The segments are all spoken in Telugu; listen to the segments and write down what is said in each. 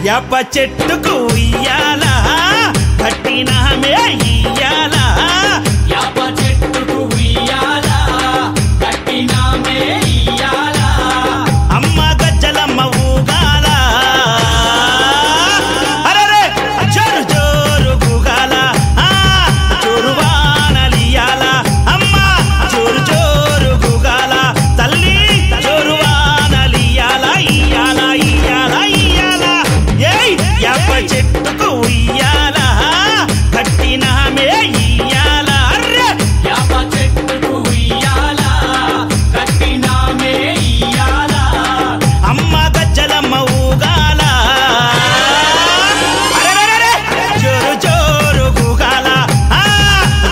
యాప చెట్టుకు ఉయ్యాల కట్టినామే ఇయ్యాల యాప చెట్టుకు ఉయ్యాల కట్టినామే ఇయ్యాల అమ్మ గజ్జలమ్మ ఊగాల అరెరే జోరు జోరు గూగాల జోరు వానలియాల అమ్మ జోరు జోరు గూగాల తల్లి జోరు వానలియాల ఇయ్యాల ఇయ్యాల ఇయ్యాల ఏయ్ యాప చెట్టుకు ఉయ్యాల కట్టినామే ఇయ్యాల అర్రే యాప చెట్టుకు ఉయ్యాల కట్టినామే ఇయ్యాల అమ్మ గజ్జలమ్మ ఊగాల అరెరెరెరె జోరు జోరు గూగాల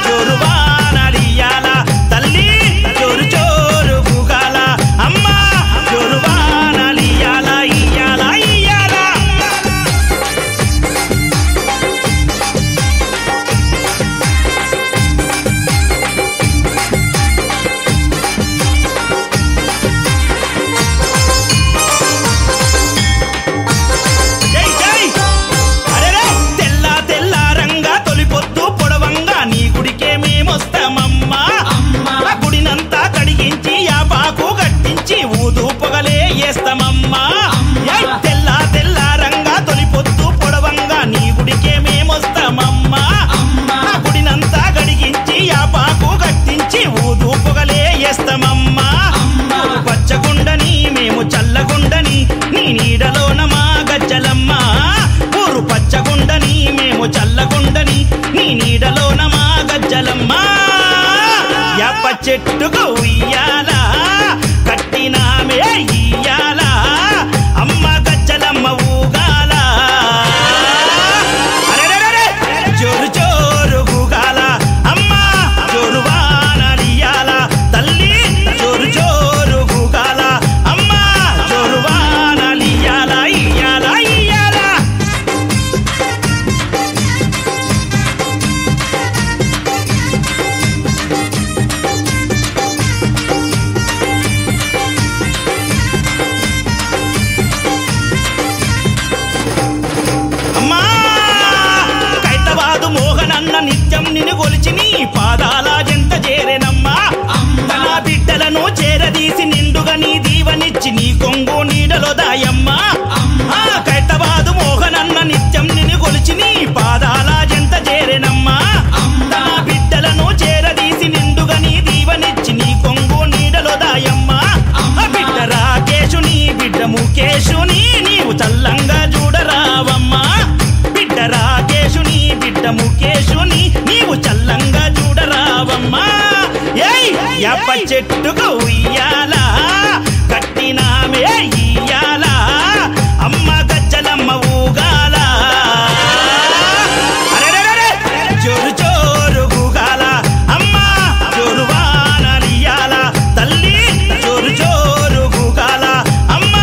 జోరు వానలియాల తల్లి జోరు జోరు గూగాల అమ్మ జోరు వానలియాల ఇయ్యాల ఇయ్యాల జై జై అరెరే తెల్ల తెల్ల రంగా తొలిపొద్దు పొడవంగా నీ గుడికే మేమొస్తామమ్మా ఆ గుడినంతా కడిగించి యాపాకు గట్టించి ఊదు పొగలే వేస్తామమ్మా ఏయ్ తెల్ల తెల్ల రంగా తొలిపొద్దు పొడవంగా నీ గుడికే మేమొస్తామమ్మా ఆ గుడినంతా కడిగించి యాపాకు గట్టించి ఊదు పొగలే వేస్తామమ్మా పచ్చగుండని మేము చల్లగుండని నీ నీడలోన మా గజ్జలమ్మ ఊరు పచ్చగుండని మేము చల్లగుండని నీ నీడలోన మా గజ్జలమ్మ యాప చెట్టుకు ఉయ్యాల కట్టినామే ఇయ్యాల అమ్మ గజ్జలమ్మ ఊగాల అరెరెరెరె జోరు జోరు గూగాల అమ్మ జోరు వానలియాల తల్లి జోరు జోరు గూగాల అమ్మ జోరు వానలియాల ఇయ్యాల ఇయ్యాల అమ్మా కైతవాదు మోహనన్న నిత్యం నిన్ను కొలిచి నీ పాదాల జంట చేరెనమ్మా తన బిడ్డలను చేరదీసి నిండుగా నీ దీవనిచ్చి నీ కొంగు నీడలో దాయమ్మా కైతవాదు మోహనన్న నిత్యం నిన్ను కొలిచి నీ పాదాల జంట చేరెనమ్మా తన బిడ్డలను చేరదీసి నిండుగా నీ దీవనిచ్చి నీ కొంగు నీడలో దాయమ్మా బిడ్డ రాకేశుని బిడ్డ ముఖేశుని నీవు చల్లంగా చూడరావమ్మా బిడ్డ రాకేశుని బిడ్డ ముఖేశుని నీవు చల్లంగా చూడరావమ్మా ఏయ్ యాప చెట్టుకు ఉయ్యాల కట్టినామే ఇయ్యాల అమ్మ గజ్జలమ్మ ఊగాల అరెరెరెరె జోరు జోరు గూగాల అమ్మ జోరు వానలియాల తల్లి జోరు జోరు గూగాల అమ్మ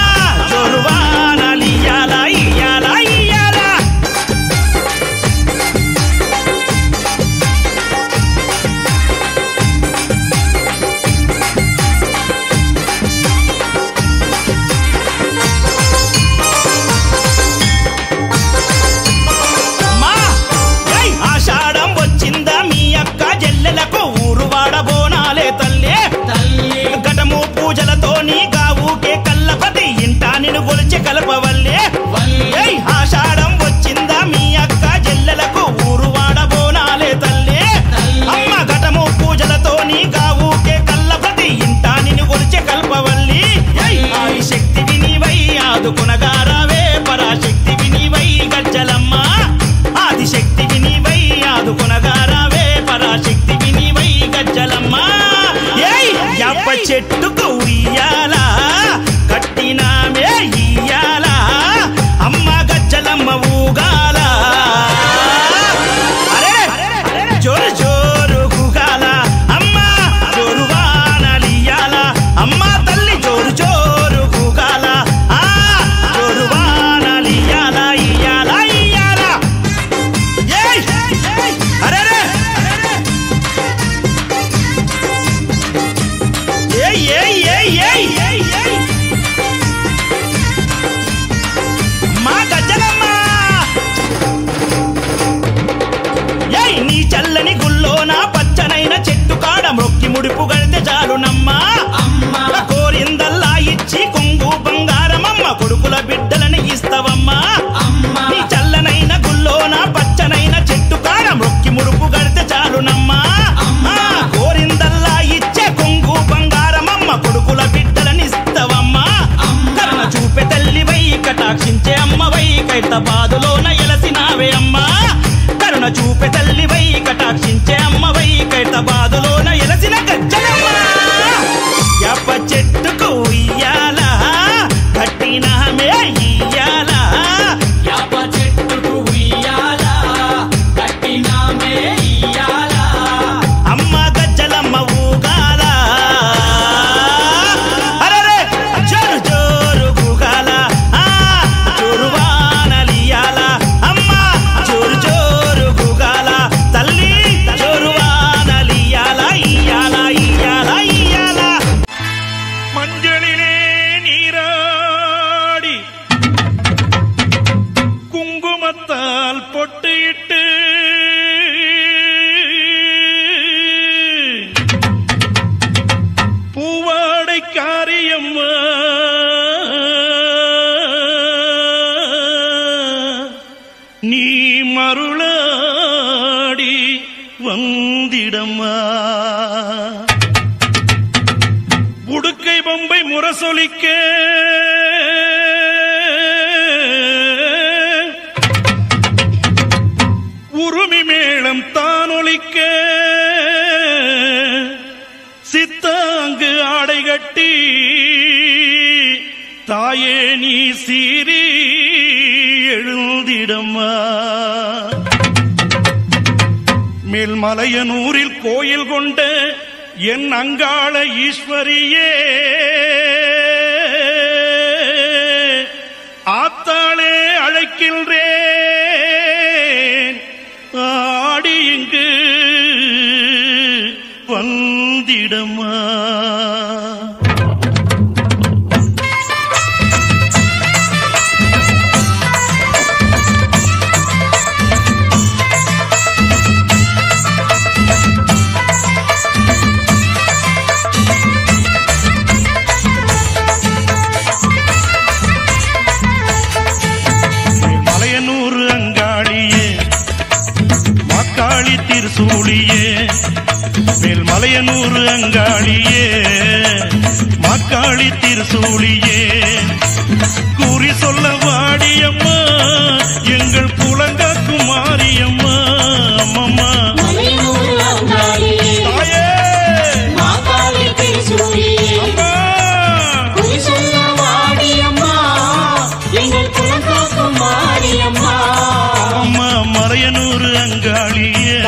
జోరు వానలియాల ఇయ్యాల ఇయ్యాల అమ్మా ఏయ్ ఆషాఢం వచ్చిందా మీ అక్క జల్లెలకు ఊరు వాడబోనాలే తల్లి తల్లి ఘటము పూజలతో నీ గావుకే కల్లపతి ఇంటా నిన్ను గొలిచి కలపవల్లే ఏయ్ ఆషాఢం వచ్చిందా మీ అక్క జల్లెలకు ఊరు వాడబోనాలే తల్లి అమ్మ ఘటము పూజలతో నీ గావుకే కల్లపతి ఇంటా నిన్ను గొలిచి కల్పవల్లి ఆది శక్తి వినివై ఆదుకునగారావే పరాశక్తి వినివై గజ్జలమ్మ ఆది శక్తి వినివై ఆదుకునగారావే పరాశక్తి వినివై గజ్జలమ్మ ఏయ్ యాప చెట్టుకు ఉయ్యాల కట్టినామే ఇయ్యాల అమ్మ గజ్జలమ్మ ఊగాల అరే జోరు జోరు గూగాల అమ్మ జోరు వానలియాల అమ్మ తల్లి జోరు జోరు గూగాల జోరు వానలియాల ఇయ్యాల ఇయ్యాల ఏయ్ అరెరే ఏయ్ ఏయ్ ఏయ్ ఏయ్ வந்திடம்மா. உடுக்கை பொம்பை முரசொலிக்க உருமி மேளம் தானொலிக்க சித்தாங்கு ஆடை கட்டி தாயே நீ சீறி எழுந்திடம்மா. மேல்மலையனூரில் கோயில் கொண்ட என் அங்காள ஈஸ்வரியே, ஆத்தாளே அழைக்கின்றேன் ஆடி இங்கு வந்திடம்மா. திருசூழியே மேல்மலையனூர் அங்காளியே மாக்காளி திருசூழியே கூறி சொல்ல வாடியம்மா எங்கள் புலங்காக்கும் மாரியம்மா. அம்மம்மா அம்மா மலையனூர் அங்காளியே.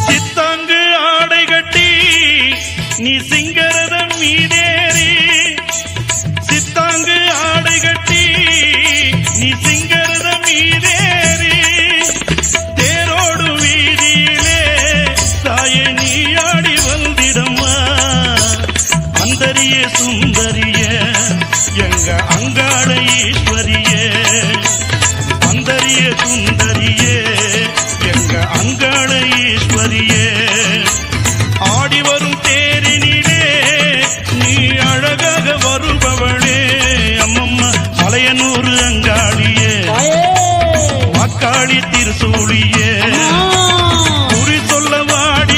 சித்தாங்கு ஆடை கட்டி நீ சிங்கரதம் மீதேறி, சித்தாங்கு ஆடை கட்டி நீ சிங்கரதம் மீதேறி தேரோடு வீதியிலே தாயே நீ ஆடி வந்திடம்மா. அந்தரிய சுந்தரிய எங்க அங்காள ஈஸ்வரியே, அந்தரிய சுந்தரியே எங்க அங்காள ஈஸ்வரியே, ஆடி வரும் தேரினிலே நீ அழகாக வருபவளே. அம்மம்மா மலையனூர் அங்காளியே மாக்காளி திருசூழியே குறி சொல்ல வாடி